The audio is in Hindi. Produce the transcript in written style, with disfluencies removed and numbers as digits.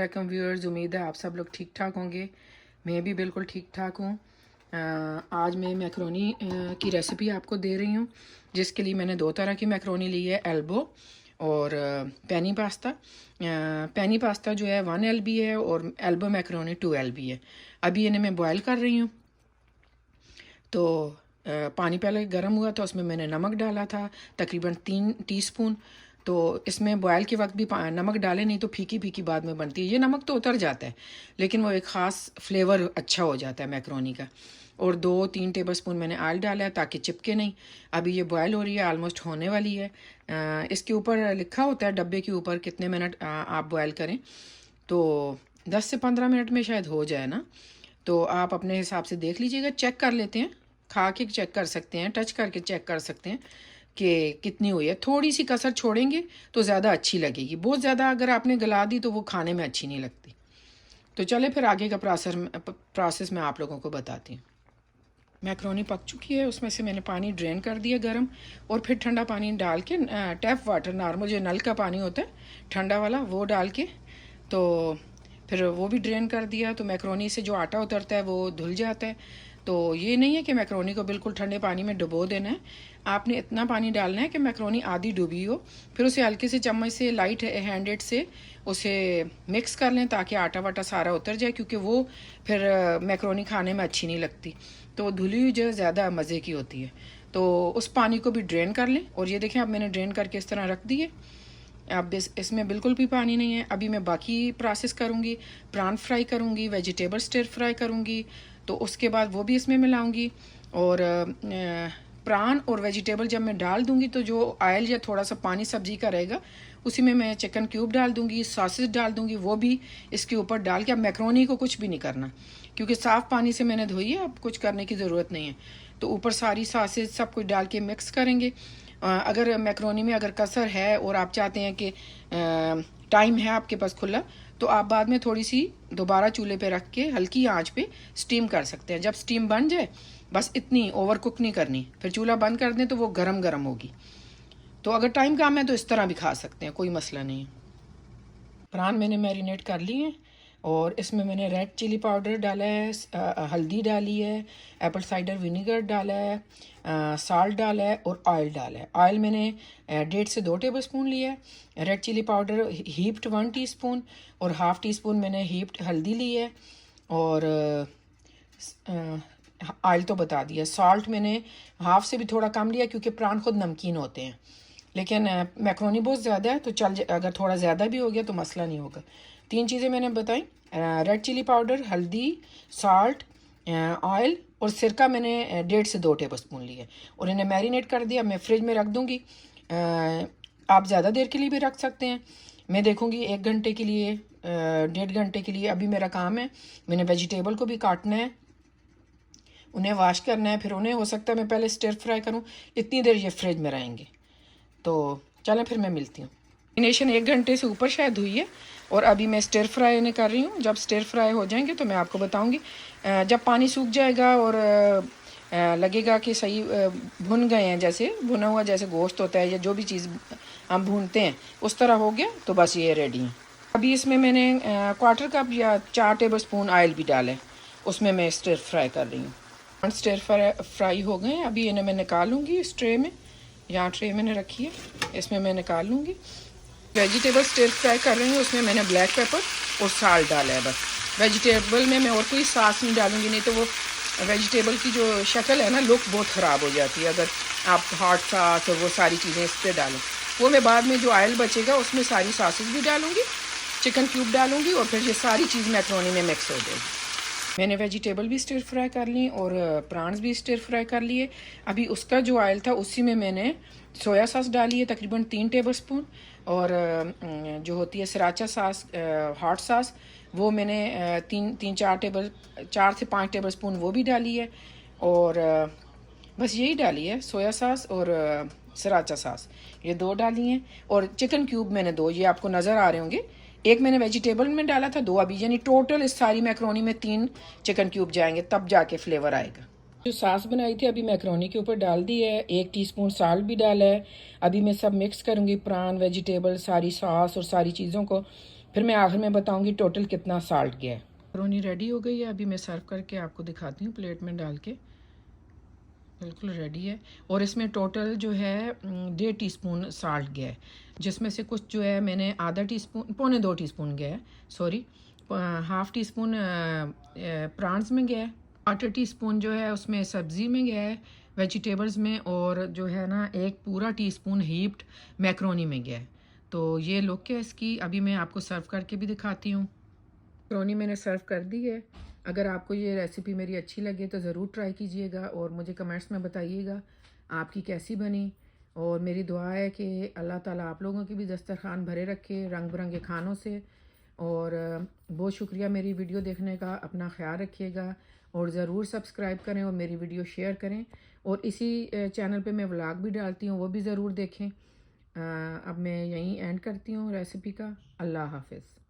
वालेकुम व्यूअर्स, उम्मीद है आप सब लोग ठीक ठाक होंगे। मैं भी बिल्कुल ठीक ठाक हूँ। आज मैं मैक्रोनी की रेसिपी आपको दे रही हूँ, जिसके लिए मैंने दो तरह की मैक्रोनी ली है, एल्बो और पेनी पास्ता। पेनी पास्ता जो है 1 LB है और एल्बो मैक्रोनी 2 LB है। अभी इन्हें मैं बॉयल कर रही हूँ। तो पानी पहले गर्म हुआ था, उसमें मैंने नमक डाला था तकरीबन 3 टीस्पून। तो इसमें बॉयल के वक्त भी नमक डालें, नहीं तो फीकी फीकी बाद में बनती है। ये नमक तो उतर जाता है, लेकिन वो एक ख़ास फ्लेवर अच्छा हो जाता है मैक्रोनी का। और 2-3 टेबलस्पून मैंने ऑयल डाला है ताकि चिपके नहीं। अभी ये बॉयल हो रही है, ऑलमोस्ट होने वाली है। इसके ऊपर लिखा होता है डब्बे के ऊपर कितने मिनट आप बॉयल करें। तो 10 से 15 मिनट में शायद हो जाए ना। तो आप अपने हिसाब से देख लीजिएगा, चेक कर लेते हैं, खा के चेक कर सकते हैं, टच करके चेक कर सकते हैं कि कितनी हुई है। थोड़ी सी कसर छोड़ेंगे तो ज़्यादा अच्छी लगेगी। बहुत ज़्यादा अगर आपने गला दी तो वो खाने में अच्छी नहीं लगती। तो चले फिर आगे का प्रोसेस मैं आप लोगों को बताती हूँ। मैक्रोनी पक चुकी है, उसमें से मैंने पानी ड्रेन कर दिया गर्म, और फिर ठंडा पानी डाल के टैप वाटर नॉर्मल जो नल का पानी होता है ठंडा वाला वो डाल के, तो फिर वो भी ड्रेन कर दिया। तो मैक्रोनी से जो आटा उतरता है वो धुल जाता है। तो ये नहीं है कि मैक्रोनी को बिल्कुल ठंडे पानी में डुबो देना है। आपने इतना पानी डालना है कि मैक्रोनी आधी डूबी हो। फिर उसे हल्के से चम्मच से लाइट हैंडेड से उसे मिक्स कर लें ताकि आटा वाटा सारा उतर जाए, क्योंकि वो फिर मैक्रोनी खाने में अच्छी नहीं लगती। तो धुली हुई जो ज़्यादा मज़े की होती है। तो उस पानी को भी ड्रेन कर लें। और ये देखें, अब मैंने ड्रेन करके इस तरह रख दिए। अब इसमें बिल्कुल भी पानी नहीं है। अभी मैं बाकी प्रोसेस करूँगी, प्रान फ्राई करूँगी, वेजिटेबल स्टिर फ्राई करूँगी, तो उसके बाद वो भी इसमें मिलाऊँगी। और प्रान और वेजिटेबल जब मैं डाल दूँगी तो जो ऑयल या थोड़ा सा पानी सब्ज़ी का रहेगा उसी में मैं चिकन क्यूब डाल दूँगी, सॉसेज डाल दूँगी, वो भी इसके ऊपर डाल के। अब मैक्रोनी को कुछ भी नहीं करना, क्योंकि साफ़ पानी से मैंने धोई है, अब कुछ करने की ज़रूरत नहीं है। तो ऊपर सारी सॉसेज सब कुछ डाल के मिक्स करेंगे। अगर मैक्रोनी में अगर कसर है और आप चाहते हैं कि टाइम है आपके पास खुला, तो आप बाद में थोड़ी सी दोबारा चूल्हे पे रख के हल्की आंच पे स्टीम कर सकते हैं। जब स्टीम बन जाए, बस इतनी, ओवर कुक नहीं करनी। फिर चूल्हा बंद कर दें तो वो गरम गरम होगी। तो अगर टाइम कम है तो इस तरह भी खा सकते हैं, कोई मसला नहीं है। प्रान मैंने मैरिनेट कर लिए हैं, और इसमें मैंने रेड चिली पाउडर डाला है, हल्दी डाली है, एप्पल साइडर विनीगर डाला है, साल्ट डाला है और ऑयल डाला है। ऑयल मैंने 1.5 से 2 टेबलस्पून लिया है। Red chilli powder heaped 1 teaspoon, और हाफ़ टी स्पून मैंने हीप्ड हल्दी ली है। और ऑयल तो बता दिया। सॉल्ट मैंने हाफ़ से भी थोड़ा कम लिया, क्योंकि प्रान खुद नमकीन होते हैं। लेकिन मैक्रोनी बहुत ज़्यादा है तो अगर थोड़ा ज़्यादा भी हो गया तो मसला नहीं होगा। 3 चीज़ें मैंने बताई, रेड चिली पाउडर, हल्दी, साल्ट, ऑयल और सिरका मैंने 1.5 से 2 टेबलस्पून लिए, और इन्हें मैरिनेट कर दिया। मैं फ्रिज में रख दूँगी। आप ज़्यादा देर के लिए भी रख सकते हैं। मैं देखूँगी 1 घंटे के लिए, 1.5 घंटे के लिए। अभी मेरा काम है, मैंने वेजिटेबल को भी काटना है, उन्हें वॉश करना है, फिर उन्हें हो सकता है मैं पहले स्टिर फ्राई करूँ। इतनी देर ये फ्रिज में रहेंगे। तो चलें फिर मैं मिलती हूँ। मैरिनेशन 1 घंटे से ऊपर शायद हुई है, और अभी मैं स्टिर फ्राई इन्हें कर रही हूँ। जब स्टिर फ्राई हो जाएंगे तो मैं आपको बताऊँगी। जब पानी सूख जाएगा और लगेगा कि सही भुन गए हैं, जैसे भुना हुआ जैसे गोश्त होता है या जो भी चीज़ हम भूनते हैं उस तरह हो गया, तो बस ये रेडी है। अभी इसमें मैंने 1/4 कप या 4 टेबलस्पून ऑयल भी डाला है, उसमें मैं स्टिर फ्राई कर रही हूँ। स्टिर फ्राई हो गए। अभी इन्हें मैं निकालूँगी इस ट्रे में। यहाँ ट्रे मैंने रखी है, इसमें मैं निकाल लूँगी। वेजिटेबल स्टिर फ्राई कर रही हूँ, उसमें मैंने ब्लैक पेपर और साल्ट डाला है बस। वेजिटेबल में मैं और कोई सॉस नहीं डालूँगी, नहीं तो वो वेजिटेबल की जो शक्ल है ना, लुक बहुत ख़राब हो जाती है अगर आप हॉट सॉस और वो सारी चीज़ें इस पर डालें। वो मैं बाद में जो ऑयल बचेगा उसमें सारी सॉसेस भी डालूँगी, चिकन क्यूब डालूँगी, और फिर ये सारी चीज़ मैक्रोनी में मिक्स हो जाएगी। मैंने वेजिटेबल भी स्टिर फ्राई कर ली और प्रान्स भी स्टिर फ्राई कर लिए। अभी उसका जो ऑयल था उसी में मैंने सोया सॉस डाली है, तकरीबन 3 टेबलस्पून, और जो होती है सराचा सॉस, हॉट सॉस, वो मैंने 4 से 5 टेबलस्पून वो भी डाली है। और बस यही डाली है, सोया सॉस और सराचा सॉस, ये 2 डाली हैं। और चिकन क्यूब मैंने 2, ये आपको नज़र आ रहे होंगे। एक मैंने वेजिटेबल में डाला था, 2 अभी, यानी टोटल इस सारी मैक्रोनी में 3 चिकन क्यूब जाएंगे, तब जाके फ्लेवर आएगा। जो सॉस बनाई थी अभी मैक्रोनी के ऊपर डाल दी है। 1 टीस्पून साल्ट भी डाला है। अभी मैं सब मिक्स करूँगी, प्रान, वेजिटेबल, सारी सॉस और सारी चीज़ों को फिर मैं आखिर में बताऊंगी टोटल कितना साल्ट गया है। मैक्रोनी रेडी हो गई है, अभी मैं सर्व करके आपको दिखाती हूँ प्लेट में डाल के। बिल्कुल रेडी है। और इसमें टोटल जो है 1.5 टीस्पून साल्ट गया है, जिसमें से कुछ जो है मैंने आधा टीस्पून, 1.25 टीस्पून गया है, sorry, half tea spoon prawns में गया है, 1/4 टीस्पून जो है उसमें सब्ज़ी में गया है, वेजिटेबल्स में, और जो है ना 1 पूरा टीस्पून हीप्ड मैक्रोनी में गया है। तो ये लुक है इसकी। अभी मैं आपको सर्व करके भी दिखाती हूँ। मैक्रोनी मैंने सर्व कर दी है। अगर आपको ये रेसिपी मेरी अच्छी लगे तो ज़रूर ट्राई कीजिएगा और मुझे कमेंट्स में बताइएगा आपकी कैसी बनी। और मेरी दुआ है कि अल्लाह ताला आप लोगों की भी दस्तरखान भरे रखे रंग बिरंगे खानों से। और बहुत शुक्रिया मेरी वीडियो देखने का। अपना ख्याल रखिएगा और ज़रूर सब्सक्राइब करें और मेरी वीडियो शेयर करें। और इसी चैनल पे मैं व्लॉग भी डालती हूँ, वो भी ज़रूर देखें। अब मैं यहीं एंड करती हूँ रेसिपी का। अल्लाह हाफ़िज़।